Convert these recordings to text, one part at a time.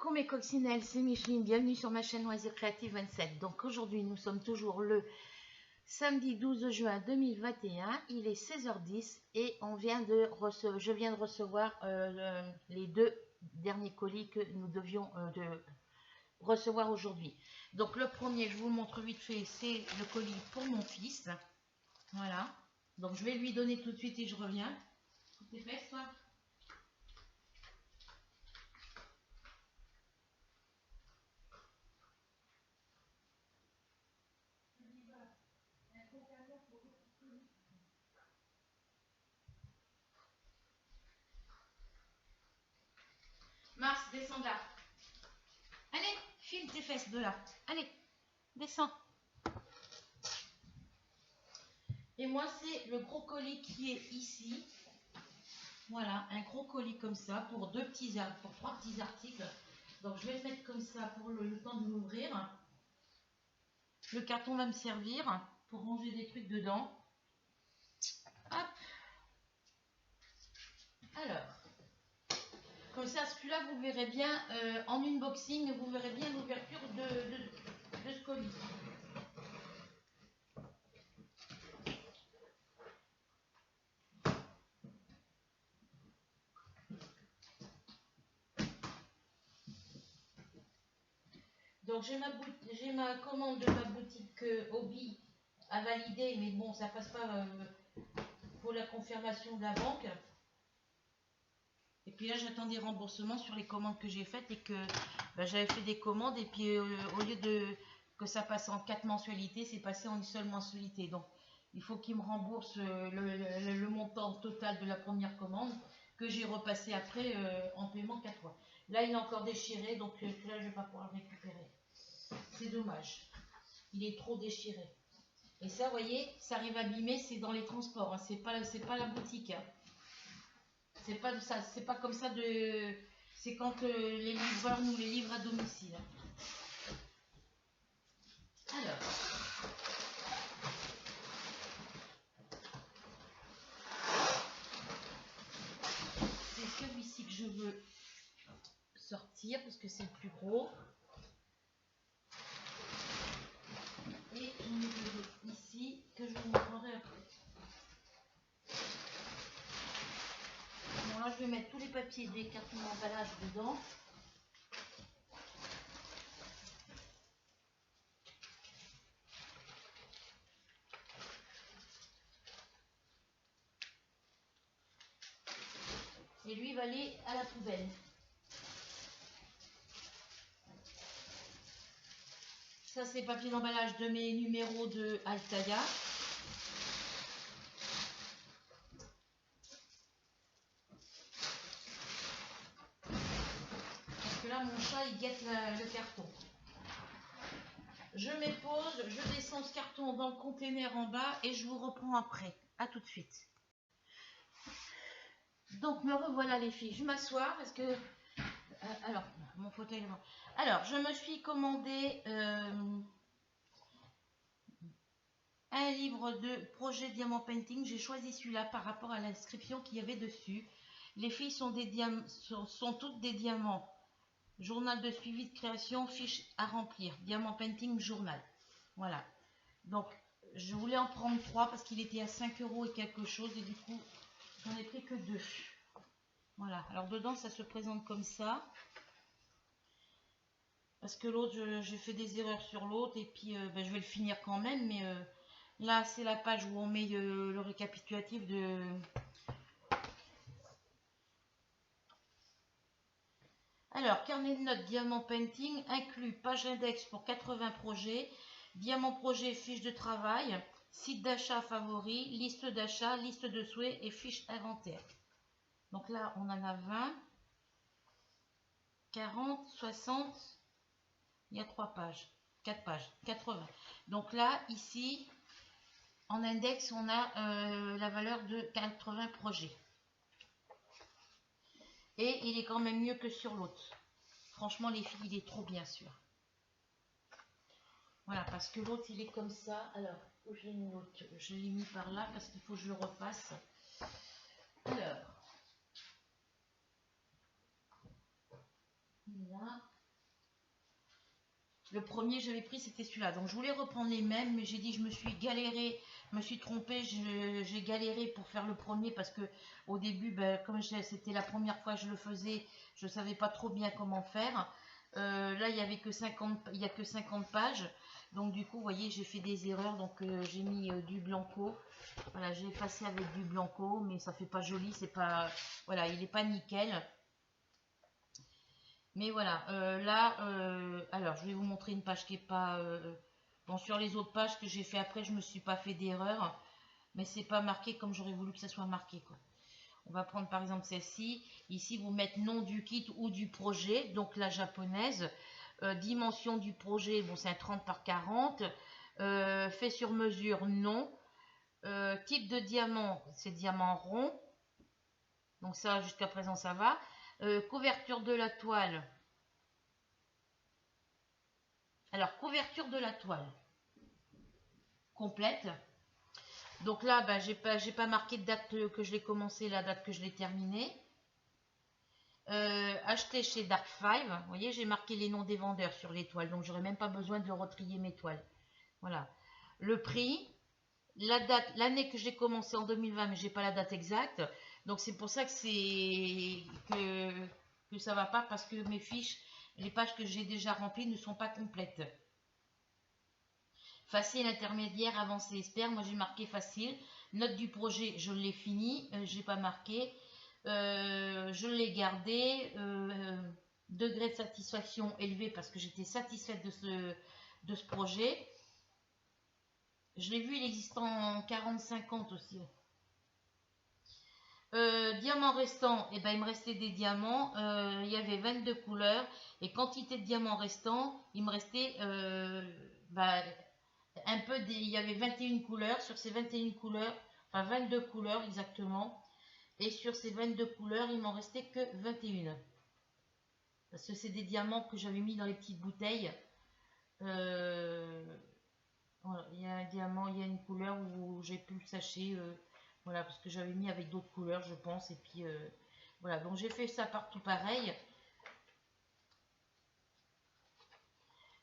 Coucou mes coccinelles, c'est Micheline, bienvenue sur ma chaîne Loisirs Créatifs 27. Donc aujourd'hui nous sommes toujours le samedi 12 juin 2021, il est 16h10 et je viens de recevoir les deux derniers colis que nous devions recevoir aujourd'hui. Donc le premier, je vous le montre vite fait, c'est le colis pour mon fils. Voilà, donc je vais lui donner tout de suite et je reviens. Tes fesses, toi. Mars, descends de là. Allez, file tes fesses de là. Allez, descends. Et moi, c'est le gros colis qui est ici. Voilà, un gros colis comme ça pour trois petits articles. Donc, je vais le mettre comme ça pour le temps de l'ouvrir. Le carton va me servir pour ranger des trucs dedans. Hop. Alors, comme ça, celui-là, vous verrez bien en unboxing, vous verrez bien l'ouverture de ce colis. Donc j'ai ma commande de ma boutique Hobby à valider, mais bon, ça passe pas pour la confirmation de la banque. Et puis là, j'attends des remboursements sur les commandes que j'ai faites et que j'avais fait des commandes et puis au lieu que ça passe en 4 mensualités, c'est passé en une seule mensualité. Donc il faut qu'ils me remboursent le montant total de la première commande que j'ai repassé après en paiement 4 fois. Là, il est encore déchiré, donc là, je ne vais pas pouvoir le récupérer. C'est dommage. Il est trop déchiré. Et ça, vous voyez, ça arrive abîmé, c'est dans les transports. Hein. C'est pas la boutique. Hein. C'est pas ça. C'est pas comme ça de. C'est quand les livreurs nous les livrent à domicile. Alors. C'est celui-ci que je veux sortir parce que c'est le plus gros. Et ici que je vous montrerai après. Bon, là, je vais mettre tous les papiers des cartons d'emballage dedans. Et lui va aller à la poubelle. Ça, c'est papier d'emballage de mes numéros de Altaïa. Là, mon chat, il guette le carton. Je mets pause, je descends ce carton dans le container en bas et je vous reprends après. À tout de suite. Donc, me revoilà les filles. Je m'assois parce que... alors, mon fauteuil... Alors, je me suis commandé un livre de projet Diamant Painting. J'ai choisi celui-là par rapport à l'inscription qu'il y avait dessus. Les filles sont toutes des diamants. Journal de suivi de création, fiche à remplir, Diamant Painting Journal. Voilà. Donc, je voulais en prendre 3 parce qu'il était à 5 € et quelque chose. Et du coup, j'en ai pris que 2. Voilà. Alors, dedans, ça se présente comme ça. Parce que l'autre, j'ai fait des erreurs sur l'autre. Et puis, je vais le finir quand même. Mais là, c'est la page où on met le récapitulatif de... Alors, carnet de notes Diamant Painting inclut page index pour 80 projets, Diamant projet, fiche de travail, site d'achat favori, liste d'achat, liste de souhaits et fiche inventaire. Donc là, on en a 20, 40, 60, il y a 3 pages, 4 pages, 80. Donc là, ici, en index, on a la valeur de 80 projets. Et il est quand même mieux que sur l'autre. Franchement, les filles, il est trop bien sûr. Voilà, parce que l'autre, il est comme ça. Alors, où j'ai mis l'autre? Je l'ai mis par là parce qu'il faut que je le refasse. Alors, là, Le premier j'avais pris c'était celui-là. Donc je voulais reprendre les mêmes, mais j'ai dit je me suis galéré, je me suis trompée, j'ai galéré pour faire le premier parce que au début, ben, comme c'était la première fois que je le faisais, je ne savais pas trop bien comment faire. Là il y avait que 50, il y a que 50 pages. Donc du coup, vous voyez, j'ai fait des erreurs. Donc j'ai mis du blanco. Voilà, j'ai effacé avec du blanco, mais ça fait pas joli, c'est pas, voilà, il n'est pas nickel. Mais voilà, là, alors je vais vous montrer une page qui est pas... bon, sur les autres pages que j'ai fait après, je me suis pas fait d'erreur, mais c'est pas marqué comme j'aurais voulu que ça soit marqué, quoi. On va prendre par exemple celle-ci. Ici, vous mettez nom du kit ou du projet, donc la japonaise. Dimension du projet, bon, c'est un 30 par 40. Fait sur mesure, non. Type de diamant, c'est diamant rond. Donc ça, jusqu'à présent, ça va. Couverture de la toile. Alors, couverture de la toile complète. Donc là, ben, j'ai pas marqué de date que je l'ai commencé, la date que je l'ai terminé. Acheté chez Dark Five. Vous voyez, j'ai marqué les noms des vendeurs sur les toiles. Donc, j'aurais même pas besoin de retrier mes toiles. Voilà. Le prix. La date, l'année que j'ai commencé en 2020, mais j'ai pas la date exacte. Donc, c'est pour ça que que ça va pas parce que mes fiches, les pages que j'ai déjà remplies ne sont pas complètes. Facile, intermédiaire, avancé, expert. Moi, j'ai marqué facile. Note du projet, je l'ai fini. J'ai pas marqué. Je l'ai gardé. Degré de satisfaction élevé parce que j'étais satisfaite de ce projet. Je l'ai vu, il existe en 40-50 aussi. Diamants restants, eh ben, il me restait des diamants. Il y avait 22 couleurs. Et quantité de diamants restants, il me restait bah, un peu il y avait 21 couleurs. Sur ces 21 couleurs, enfin 22 couleurs exactement. Et sur ces 22 couleurs, il m'en restait que 21. Parce que c'est des diamants que j'avais mis dans les petites bouteilles. Voilà, il y a un diamant, il y a une couleur où j'ai pu le sachet. Voilà, parce que j'avais mis avec d'autres couleurs, je pense. Et puis, voilà, donc j'ai fait ça partout pareil.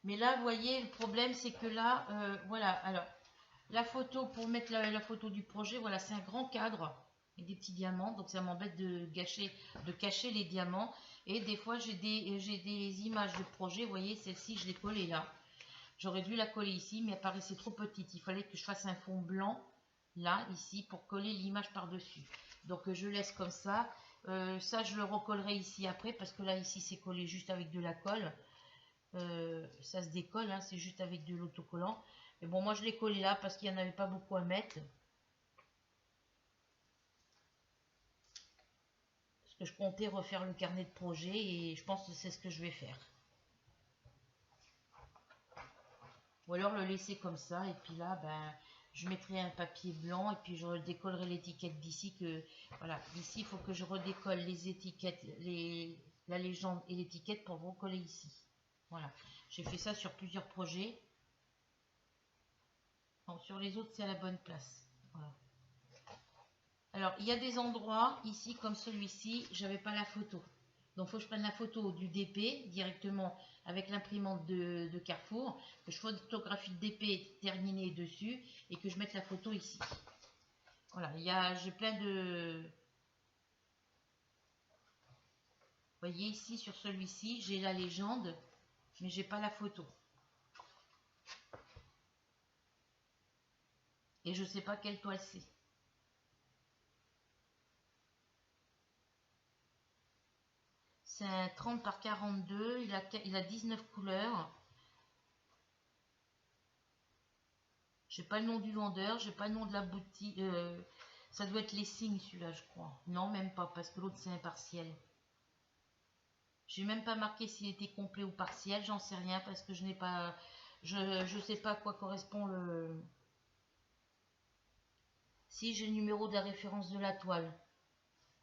Mais là, vous voyez, le problème, c'est que là, voilà, alors, la photo, pour mettre la photo du projet, voilà, c'est un grand cadre et des petits diamants. Donc, ça m'embête de cacher les diamants. Et des fois, j'ai des images de projet. Vous voyez, celle-ci, je l'ai collée là. J'aurais dû la coller ici, mais elle paraissait trop petite. Il fallait que je fasse un fond blanc, là, ici, pour coller l'image par-dessus. Donc, je laisse comme ça. Ça, je le recollerai ici après, parce que là, ici, c'est collé juste avec de la colle. Ça se décolle, hein, c'est juste avec de l'autocollant. Mais bon, moi, je l'ai collé là, parce qu'il n'y en avait pas beaucoup à mettre. Parce que je comptais refaire le carnet de projet, et je pense que c'est ce que je vais faire. Ou alors le laisser comme ça, et puis là, ben, je mettrai un papier blanc, et puis je redécollerai l'étiquette d'ici. Voilà, ici, il faut que je redécolle les étiquettes, la légende et l'étiquette pour recoller ici. Voilà, j'ai fait ça sur plusieurs projets. Bon, sur les autres, c'est à la bonne place. Voilà. Alors, il y a des endroits, ici, comme celui-ci, j'avais pas la photo. Donc, il faut que je prenne la photo du DP directement avec l'imprimante de Carrefour, que je photographie le DP terminé dessus et que je mette la photo ici. Voilà, j'ai plein de... Vous voyez ici, sur celui-ci, j'ai la légende, mais j'ai pas la photo. Et je sais pas quelle toile c'est. C'est un 30 par 42, il a 19 couleurs. J'ai pas le nom du vendeur, j'ai pas le nom de la boutique. Ça doit être les signes celui-là, je crois. Non, même pas, parce que l'autre c'est impartiel. J'ai même pas marqué s'il était complet ou partiel, j'en sais rien parce que je n'ai pas. Je sais pas à quoi correspond le. Si j'ai le numéro de la référence de la toile.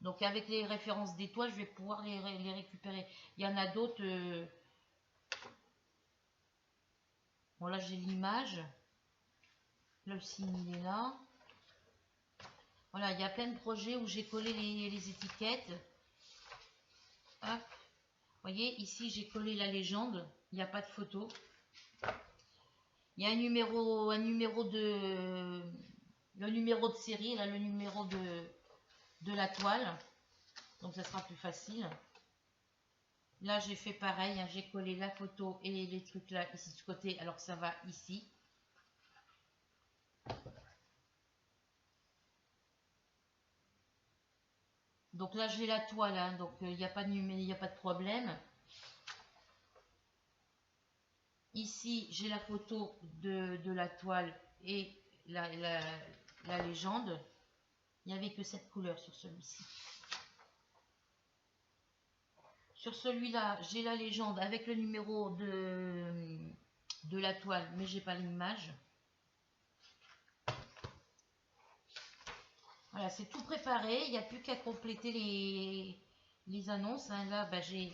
Donc avec les références des toiles, je vais pouvoir les récupérer. Il y en a d'autres. Bon là j'ai l'image. Le signe il est là. Voilà, il y a plein de projets où j'ai collé les étiquettes. Hop. Vous voyez, ici j'ai collé la légende. Il n'y a pas de photo. Il y a un numéro de... Le numéro de série, là, le numéro de la toile. Donc, ça sera plus facile. Là, j'ai fait pareil. Hein, j'ai collé la photo et les trucs là, ici, de ce côté, alors que ça va ici. Donc là, j'ai la toile, hein, donc il n'y a pas de problème. Ici, j'ai la photo de la toile et la légende. Il n'y avait que cette couleur sur celui-ci. Sur celui-là, j'ai la légende avec le numéro de la toile, mais j'ai pas l'image. Voilà, c'est tout préparé. Il n'y a plus qu'à compléter les annonces. Hein. Là, bah, j'ai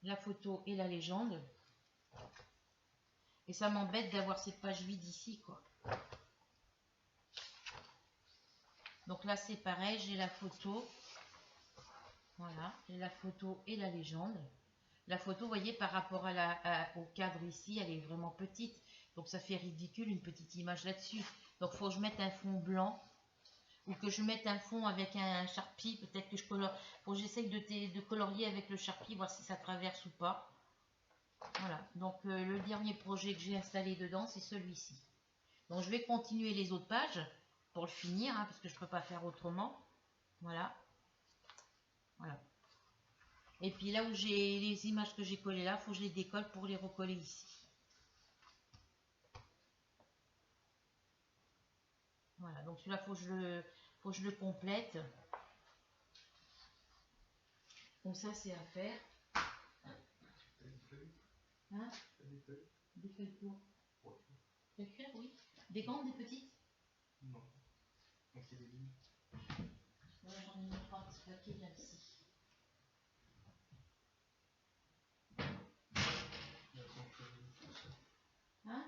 la photo et la légende. Et ça m'embête d'avoir cette page vide ici, quoi. Donc là, c'est pareil. J'ai la photo. Voilà, j'ai la photo et la légende. La photo, vous voyez, par rapport au cadre ici, elle est vraiment petite. Donc ça fait ridicule, une petite image là-dessus. Donc il faut que je mette un fond blanc. Ou que je mette un fond avec un Sharpie. Peut-être que je colore. Faut que j'essaye de colorier avec le Sharpie, voir si ça traverse ou pas. Voilà. Donc le dernier projet que j'ai installé dedans, c'est celui-ci. Donc je vais continuer les autres pages pour le finir, hein, parce que je ne peux pas faire autrement. Voilà. Voilà. Et puis là où j'ai les images que j'ai collées là, il faut que je les décolle pour les recoller ici. Voilà, donc celui-là, faut que je le complète. Donc ça, c'est à faire. Hein? Des feuilles pour écrire, oui. Des grandes, des petites? Non. Donc c'est des lignes. Là, j'en ai une part, ce papier là ici. Hein?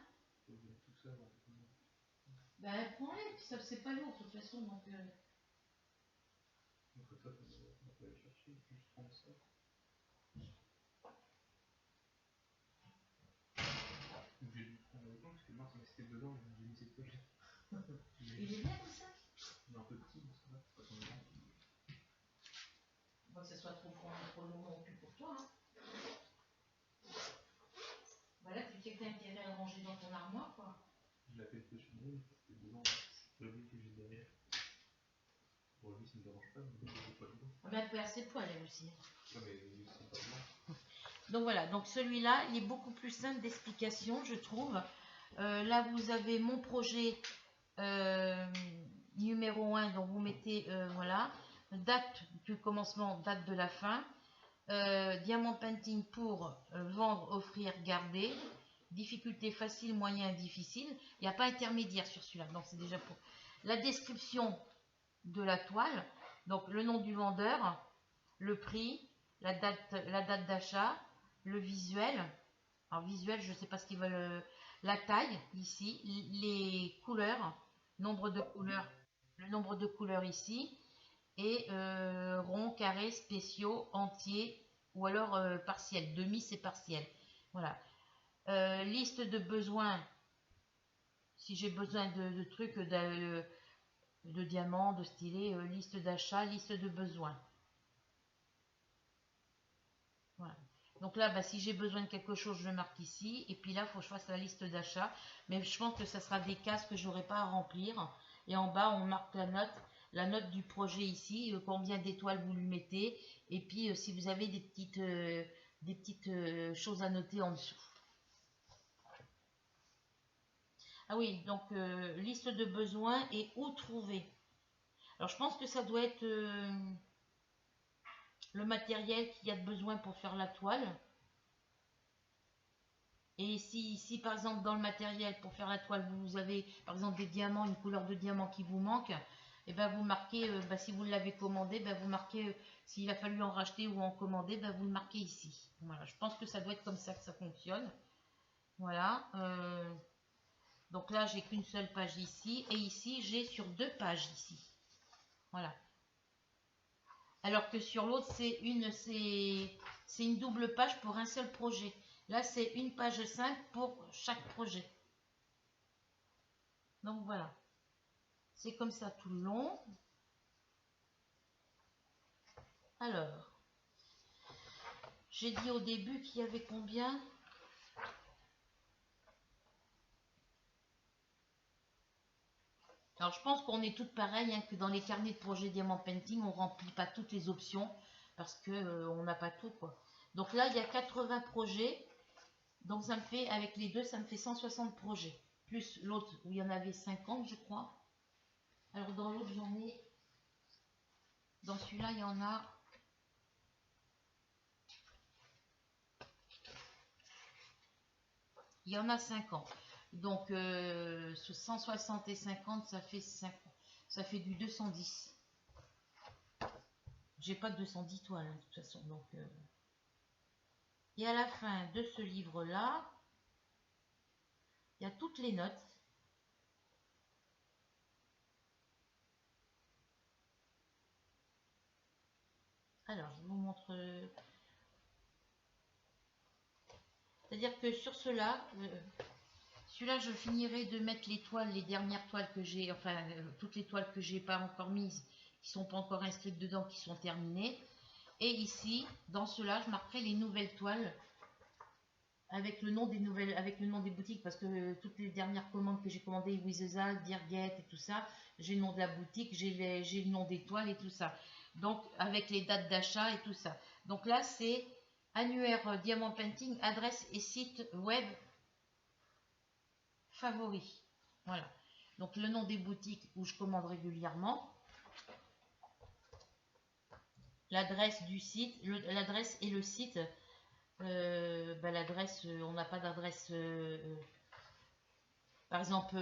Ben, prends-les, puis ça, c'est pas lourd de toute façon, donc... Donc toi, on peut aller chercher, juste prendre ça. J'ai dû prendre le temps, parce que moi, ça restait dedans, j'ai mis cette poche. Il est bien comme ça? Il est un peu petit, mais ça va, c'est pas ton grand. Faut pas que ça soit trop lourd non plus pour toi, hein. Voilà, tu sais que t'as intérêt à le ranger dans ton armoire, quoi. Je l'ai fait dessus, c'était dedans, le but que j'ai derrière. Bon, lui, ça ne me dérange pas, mais c'est pas dedans. Ah, mais elle peut assez poil, elle aussi. Ouais, mais lui, c'est pas dedans. Donc voilà, donc celui-là, il est beaucoup plus simple d'explication, je trouve. Là, vous avez mon projet numéro 1, donc vous mettez, voilà, date du commencement, date de la fin. Diamant painting pour vendre, offrir, garder. Difficulté facile, moyen, difficile. Il n'y a pas intermédiaire sur celui-là, donc c'est déjà pour. La description de la toile, donc le nom du vendeur, le prix, la date d'achat, le visuel. Alors visuel, je ne sais pas ce qu'ils veulent. La taille ici, les couleurs, nombre de couleurs, le nombre de couleurs ici, et rond, carré, spéciaux, entiers, ou alors partiel. Demi, c'est partiel. Voilà. Liste de besoins. Si j'ai besoin de trucs, de diamants, de stylés, liste d'achat, liste de besoins. Voilà. Donc là, bah, si j'ai besoin de quelque chose, je le marque ici. Et puis là, il faut que je fasse la liste d'achat. Mais je pense que ça sera des cases que je n'aurai pas à remplir. Et en bas, on marque la note du projet ici, combien d'étoiles vous lui mettez. Et puis, si vous avez des petites choses à noter en dessous. Ah oui, donc liste de besoins et où trouver. Alors, je pense que ça doit être le matériel qu'il y a de besoin pour faire la toile. Et si par exemple dans le matériel pour faire la toile vous avez par exemple des diamants, une couleur de diamant qui vous manque, et ben vous marquez, si vous l'avez commandé, ben vous marquez s'il a fallu en racheter ou en commander, ben vous le marquez ici. Voilà, je pense que ça doit être comme ça que ça fonctionne. Voilà. Donc là j'ai qu'une seule page ici et ici j'ai sur 2 pages ici. Voilà. Alors que sur l'autre c'est une double page pour un seul projet. Là, c'est une page simple pour chaque projet. Donc voilà. C'est comme ça tout le long. Alors, j'ai dit au début qu'il y avait combien? Alors, je pense qu'on est toutes pareilles, hein, que dans les carnets de projet Diamant Painting, on ne remplit pas toutes les options parce que on n'a pas tout, quoi. Donc là, il y a 80 projets. Donc ça me fait, avec les deux, ça me fait 160 projets. Plus l'autre où il y en avait 50, je crois. Alors dans l'autre, j'en ai... Dans celui-là, il y en a... Il y en a 50. Donc 160 et 50, ça fait 50. Ça fait du 210. J'ai pas de 210 toiles, hein, de toute façon. Donc, Et à la fin de ce livre-là, il y a toutes les notes. Alors, je vous montre. C'est-à-dire que sur celui-là, je finirai de mettre les toiles, les dernières toiles que j'ai, enfin, toutes les toiles que j'ai pas encore mises, qui sont pas encore inscrites dedans, qui sont terminées. Et ici, dans cela, je marquerai les nouvelles toiles avec le nom des nouvelles, avec le nom des boutiques, parce que toutes les dernières commandes que j'ai commandées, Wizezal, Dirget et tout ça, j'ai le nom de la boutique, j'ai le nom des toiles et tout ça. Donc, avec les dates d'achat et tout ça. Donc là, c'est annuaire Diamant Painting, adresse et site web favoris. Voilà. Donc, le nom des boutiques où je commande régulièrement. L'adresse du site, l'adresse et le site. L'adresse, on n'a pas d'adresse. Par exemple,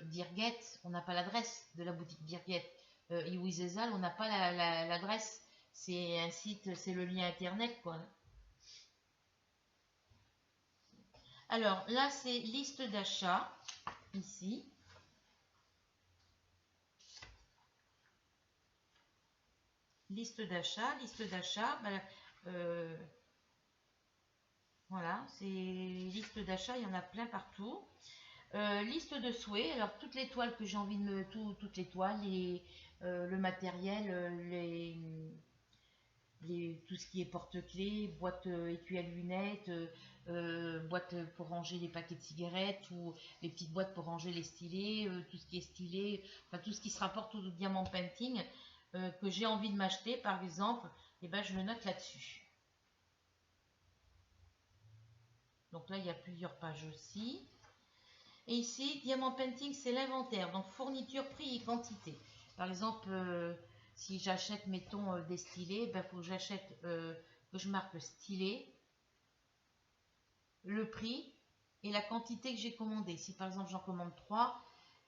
Dirget, on n'a pas l'adresse de la boutique Dirget. Iwizezal, on n'a pas l'adresse. C'est un site, c'est le lien internet, quoi. Alors là, c'est liste d'achat, ici. Liste d'achat. Voilà, c'est liste d'achat, il y en a plein partout. Liste de souhaits, alors toutes les toiles que j'ai envie de me... toutes les toiles, le matériel, tout ce qui est porte-clés, boîte étui à lunettes, boîte pour ranger les paquets de cigarettes ou les petites boîtes pour ranger les stylés, tout ce qui est stylé, enfin tout ce qui se rapporte au Diamant Painting que j'ai envie de m'acheter par exemple, et ben je le note là-dessus. Donc là il y a plusieurs pages aussi. Et ici, Diamant Painting, c'est l'inventaire. Donc, fourniture, prix et quantité. Par exemple, si j'achète, mettons, des stylés, il faut que j'achète, que je marque le stylet, le prix et la quantité que j'ai commandé. Si par exemple, j'en commande 3,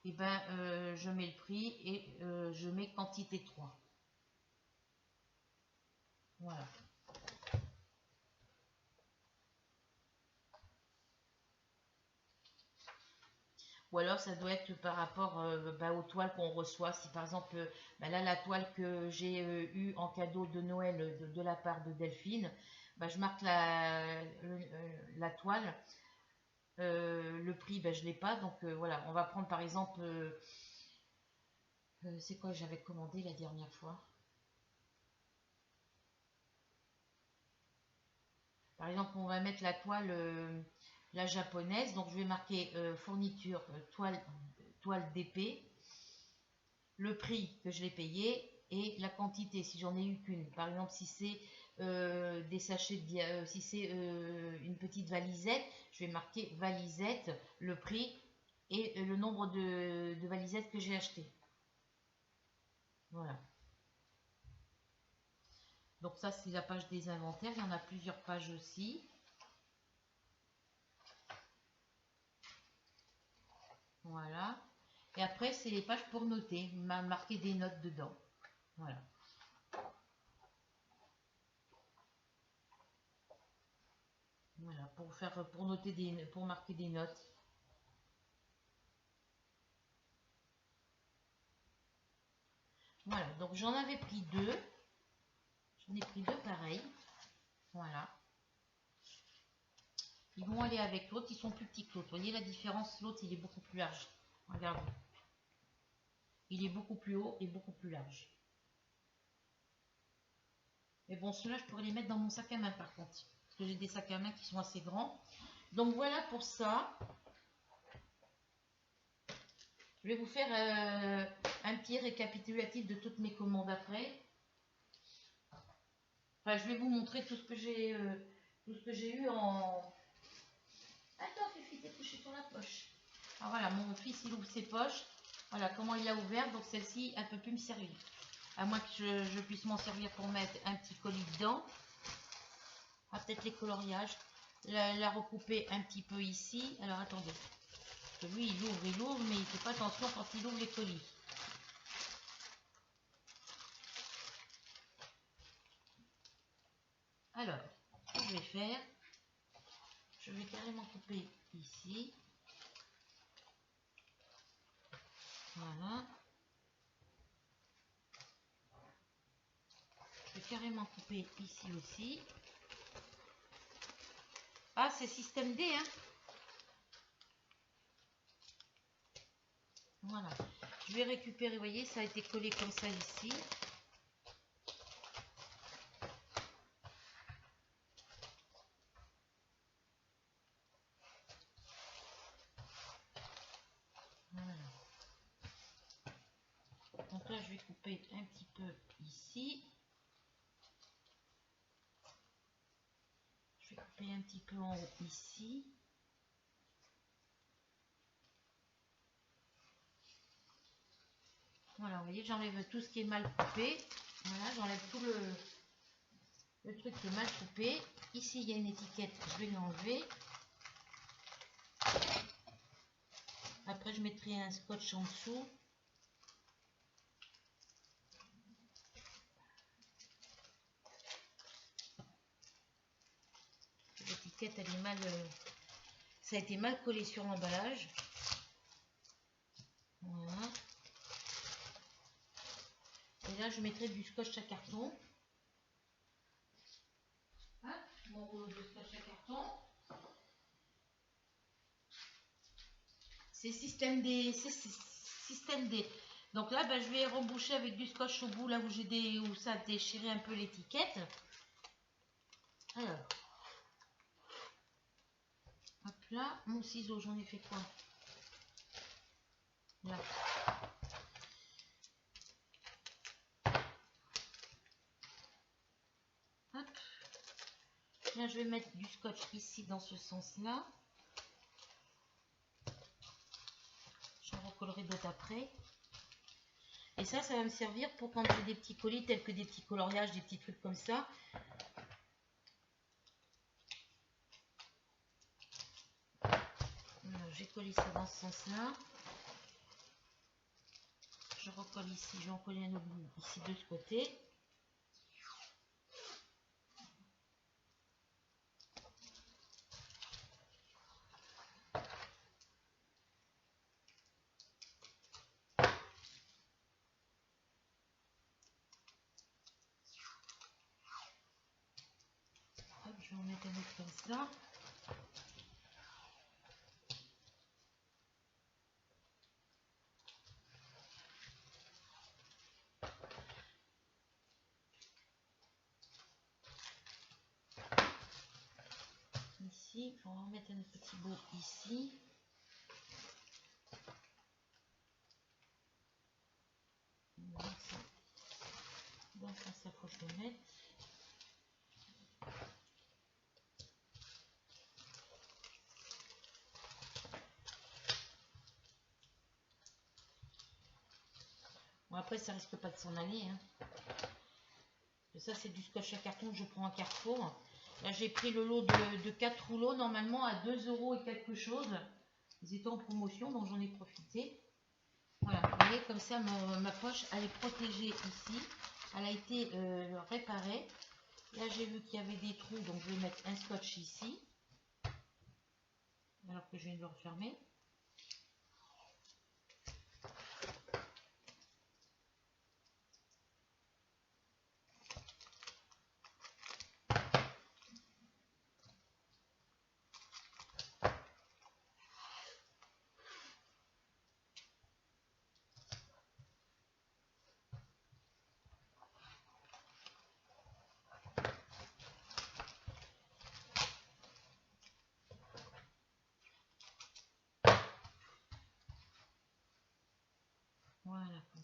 et ben, je mets le prix et je mets quantité 3. Voilà. Ou alors ça doit être par rapport aux toiles qu'on reçoit. Si par exemple, là la toile que j'ai eue en cadeau de Noël de la part de Delphine, je marque la toile, le prix je ne l'ai pas. Donc voilà, on va prendre par exemple, c'est quoi que j'avais commandé la dernière fois. Par exemple, on va mettre la toile, la japonaise, donc je vais marquer fourniture, toile d'épée, le prix que je l'ai payé et la quantité si j'en ai eu qu'une. Par exemple, si c'est des sachets de si c'est une petite valisette, je vais marquer valisette, le prix et le nombre de valisettes que j'ai acheté. Voilà. Donc ça c'est la page des inventaires, il y en a plusieurs pages aussi. Voilà. Et après c'est les pages pour noter, marquer des notes dedans. Voilà. Voilà, pour noter pour marquer des notes. Voilà, donc j'en avais pris deux. J'en ai pris deux pareils. Voilà. Ils vont aller avec l'autre, ils sont plus petits que l'autre. Vous voyez la différence? L'autre, il est beaucoup plus large. Regardez. Il est beaucoup plus haut et beaucoup plus large. Mais bon, ceux-là, je pourrais les mettre dans mon sac à main par contre. Parce que j'ai des sacs à main qui sont assez grands. Donc voilà pour ça. Je vais vous faire un petit récapitulatif de toutes mes commandes après. Enfin, je vais vous montrer tout ce que j'ai eu en... Attends, Fifi, t'es couché sur la poche. Alors voilà, mon fils, il ouvre ses poches. Voilà comment il l'a ouvert. Donc celle-ci, elle ne peut plus me servir. À moins que je puisse m'en servir pour mettre un petit colis dedans. Ah, peut-être les coloriages. La recouper un petit peu ici. Alors attendez. Parce que lui, il ouvre, mais il ne fait pas attention quand il ouvre les colis. Alors, ce que je vais faire, je vais carrément couper ici. Voilà. Je vais carrément couper ici aussi. Ah, c'est système D, hein. Voilà. Je vais récupérer, vous voyez, ça a été collé comme ça ici. Voilà. Donc là, je vais couper un petit peu ici. Je vais couper un petit peu en haut ici. Voilà, vous voyez, j'enlève tout ce qui est mal coupé. Voilà, j'enlève tout le truc qui est mal coupé. Ici, il y a une étiquette, je vais l'enlever. Après, je mettrai un scotch en dessous. L'étiquette, elle est mal... ça a été mal collé sur l'emballage. Voilà. Et là, je mettrai du scotch à carton. Hein, mon rouleau de scotch à carton. C'est système D. C'est système D. Donc là, ben, je vais reboucher avec du scotch au bout, là où ça a déchiré un peu l'étiquette. Alors. Hop là. Mon ciseau, j'en ai fait quoi? Là. Hop. Là, je vais mettre du scotch ici dans ce sens-là. J'en recollerai d'autres après. Et ça va me servir pour quand j'ai des petits colis tels que des petits coloriages, des petits trucs comme ça. J'ai collé ça dans ce sens-là. Je recolle ici, je vais en coller un autre bout ici de ce côté. Hop, je vais en mettre un autre comme ça. Ici, on va en mettre un petit bout ici. Dans ça, faut que je le mette. Bon, après, ça risque pas de s'en aller. Hein. Ça, c'est du scotch à carton que je prends à Carrefour. Là, j'ai pris le lot de 4 rouleaux, normalement à 2 € et quelque chose. Ils étaient en promotion, donc j'en ai profité. Voilà, vous voyez, comme ça, ma poche, elle est protégée ici. Elle a été réparée. Là, j'ai vu qu'il y avait des trous, donc je vais mettre un scotch ici. Alors que je viens de le refermer.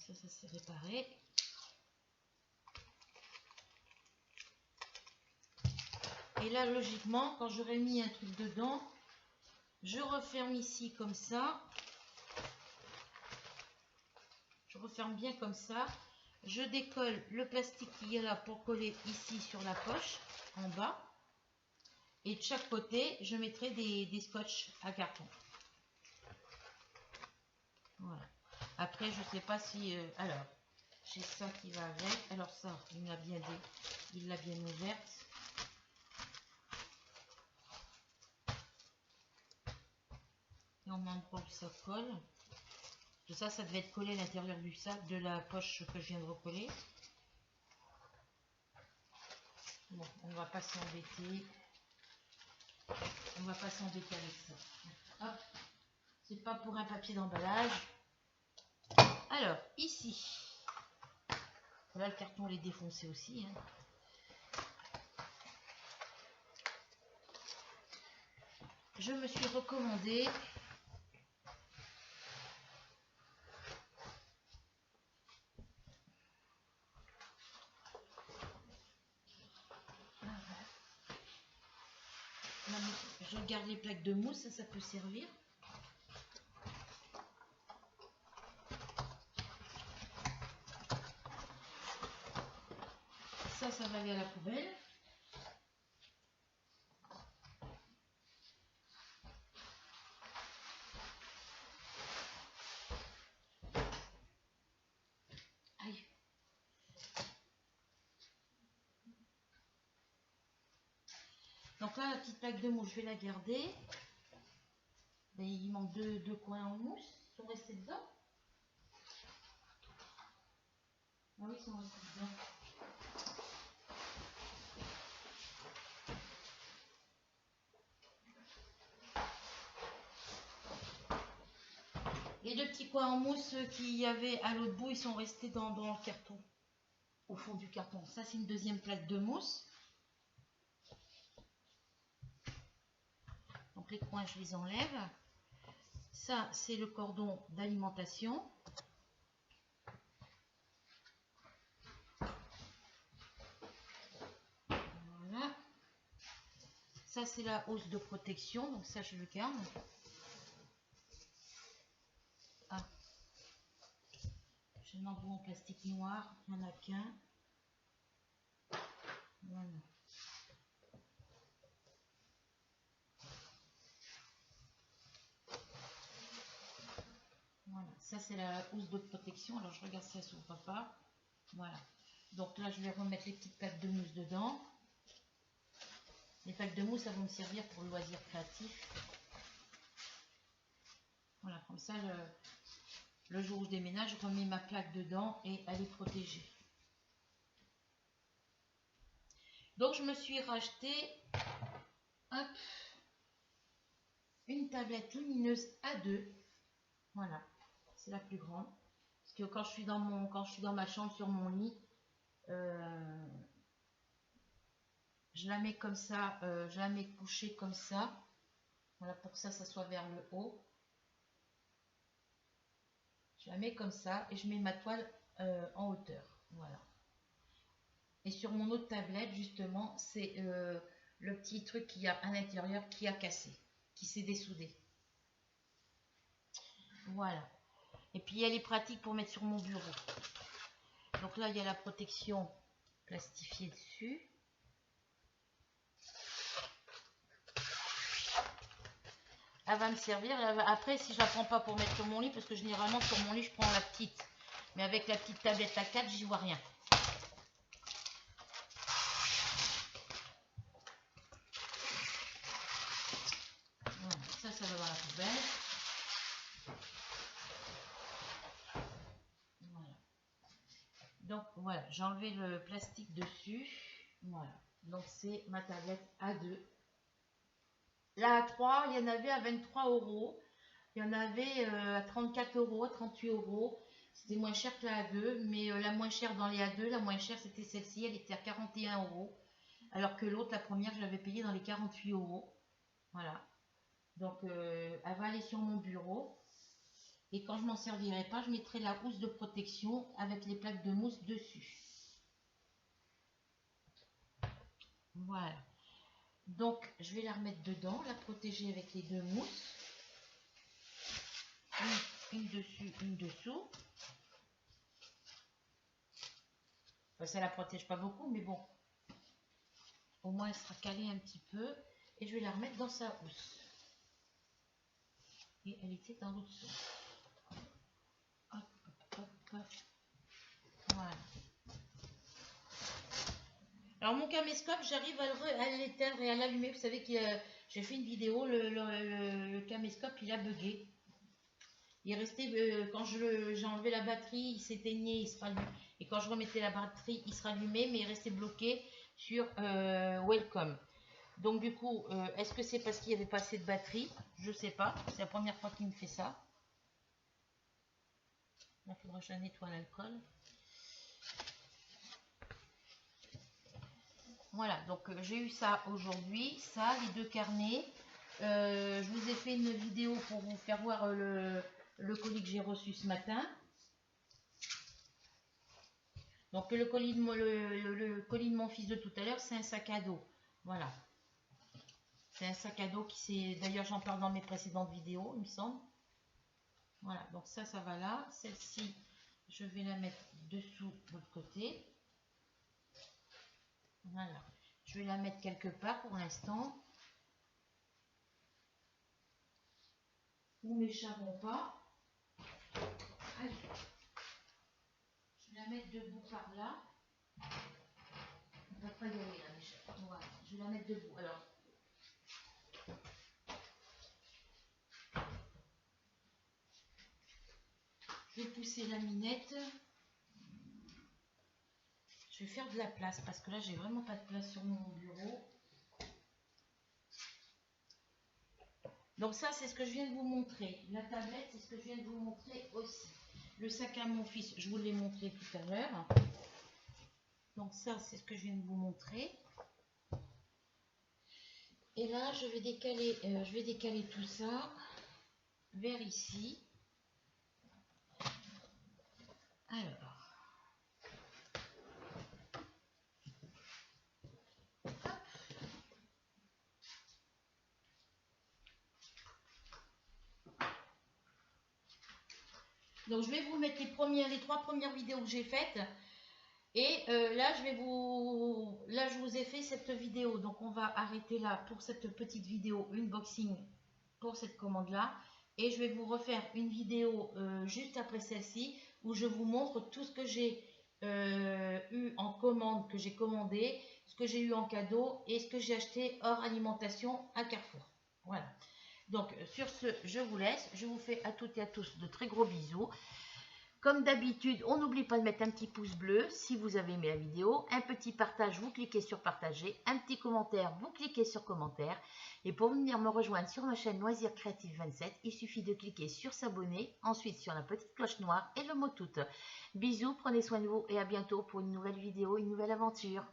ça s'est réparé. Et là, logiquement, quand j'aurai mis un truc dedans, je referme ici comme ça. Je referme bien comme ça. Je décolle le plastique qui est là pour coller ici sur la poche, en bas. Et de chaque côté, je mettrai des scotch à carton. Voilà. Après, je sais pas si... alors, j'ai ça qui va avec. Alors ça, il l'a bien ouverte. Et en endroit où ça colle. Tout ça, ça devait être collé à l'intérieur du sac, de la poche que je viens de recoller. Bon, on va pas s'embêter. On va pas s'embêter avec ça. Hop. C'est pas pour un papier d'emballage. Alors, ici. Là, le carton est défoncé aussi. Hein. Je me suis recommandé je garde les plaques de mousse, ça peut servir. Ça va aller à la poubelle. Aïe. Donc là, la petite plaque de mousse, je vais la garder. Mais il manque deux coins en mousse. Ils sont restés dedans. Ah oui, ils sont restés dedans. Les deux petits coins en mousse qu'il y avait à l'autre bout, ils sont restés dans le carton. Au fond du carton. Ça, c'est une deuxième plaque de mousse. Donc les coins, je les enlève. Ça, c'est le cordon d'alimentation. Voilà. Ça, c'est la housse de protection. Donc ça, je le garde. Ah. J'ai un embout en plastique noir. Il n'y en a qu'un. Voilà. Voilà, ça c'est la housse de protection. Alors je regarde ça sur papa. Voilà. Donc là je vais remettre les petites plaques de mousse dedans. Les plaques de mousse, ça va me servir pour le loisir créatif. Voilà, comme ça le jour où je déménage, je remets ma plaque dedans et elle est protégée. Donc je me suis racheté hop, une tablette lumineuse A2. Voilà, c'est la plus grande. Parce que quand je suis dans ma chambre sur mon lit, je la mets comme ça, je la mets couchée comme ça. Voilà, pour que ça soit vers le haut. Je la mets comme ça et je mets ma toile en hauteur. Voilà. Et sur mon autre tablette, justement, c'est le petit truc qu'il y a à l'intérieur qui a cassé, qui s'est dessoudé. Voilà. Et puis, elle est pratique pour mettre sur mon bureau. Donc là, il y a la protection plastifiée dessus. Elle va me servir. Après, si je la prends pas pour mettre sur mon lit, parce que généralement, sur mon lit, je prends la petite. Mais avec la petite tablette à 4, j'y vois rien. Voilà, ça va dans la poubelle. Voilà. Donc voilà, j'ai enlevé le plastique dessus. Voilà. Donc c'est ma tablette A2. La A3, il y en avait à 23 €. Il y en avait à 34 €, 38 €. C'était moins cher que la A2, mais la moins chère dans les A2, la moins chère c'était celle-ci, elle était à 41 €. Alors que l'autre, la première, je l'avais payée dans les 48 €. Voilà. Donc elle va aller sur mon bureau. Et quand je m'en servirai pas, je mettrai la housse de protection avec les plaques de mousse dessus. Voilà. Donc, je vais la remettre dedans, la protéger avec les deux mousses. Une dessus, une dessous. Enfin, ça la protège pas beaucoup, mais bon. Au moins, elle sera calée un petit peu. Et je vais la remettre dans sa housse. Et elle était dans l'autre sens. Hop, hop, hop, hop. Voilà. Alors mon caméscope, j'arrive à l'éteindre et à l'allumer. Vous savez que j'ai fait une vidéo, le caméscope il a bugué. Il est resté, quand j'ai enlevé la batterie, il s'éteignait, il se rallumait. Et quand je remettais la batterie, il se rallumait, mais il restait bloqué sur Welcome. Donc du coup, est-ce que c'est parce qu'il n'y avait pas assez de batterie? Je sais pas, c'est la première fois qu'il me fait ça. Il faudra que je la nettoie à l'alcool. Voilà, donc j'ai eu ça aujourd'hui, ça, les deux carnets. Je vous ai fait une vidéo pour vous faire voir le colis que j'ai reçu ce matin. Donc le colis de mon fils de tout à l'heure, c'est un sac à dos. Voilà. C'est un sac à dos qui c'est. D'ailleurs, j'en parle dans mes précédentes vidéos, il me semble. Voilà, donc ça va là. Celle-ci, je vais la mettre dessous de l'autre côté. Voilà. Je vais la mettre quelque part pour l'instant. Où mes chats vont pas. Allez. Je vais la mettre debout par là. On ne va pas y aller là, mes chats. Voilà. Je vais la mettre debout. Alors. Je vais pousser la minette. Je vais faire de la place parce que là, j'ai vraiment pas de place sur mon bureau. Donc ça, c'est ce que je viens de vous montrer. La tablette, c'est ce que je viens de vous montrer aussi. Le sac à mon fils, je vous l'ai montré tout à l'heure. Donc ça, c'est ce que je viens de vous montrer. Et là, je vais décaler tout ça vers ici. Alors. Donc je vais vous mettre les trois premières vidéos que j'ai faites. Et là, je vous ai fait cette vidéo. Donc on va arrêter là pour cette petite vidéo unboxing pour cette commande-là. Et je vais vous refaire une vidéo juste après celle-ci où je vous montre tout ce que j'ai eu en commande, que j'ai commandé, ce que j'ai eu en cadeau et ce que j'ai acheté hors alimentation à Carrefour. Voilà. Donc sur ce, je vous laisse. Je vous fais à toutes et à tous de très gros bisous. Comme d'habitude, on n'oublie pas de mettre un petit pouce bleu si vous avez aimé la vidéo, un petit partage, vous cliquez sur partager, un petit commentaire, vous cliquez sur commentaire. Et pour venir me rejoindre sur ma chaîne Loisirs Créatifs 27, il suffit de cliquer sur s'abonner, ensuite sur la petite cloche noire et le mot tout. Bisous, prenez soin de vous et à bientôt pour une nouvelle vidéo, une nouvelle aventure.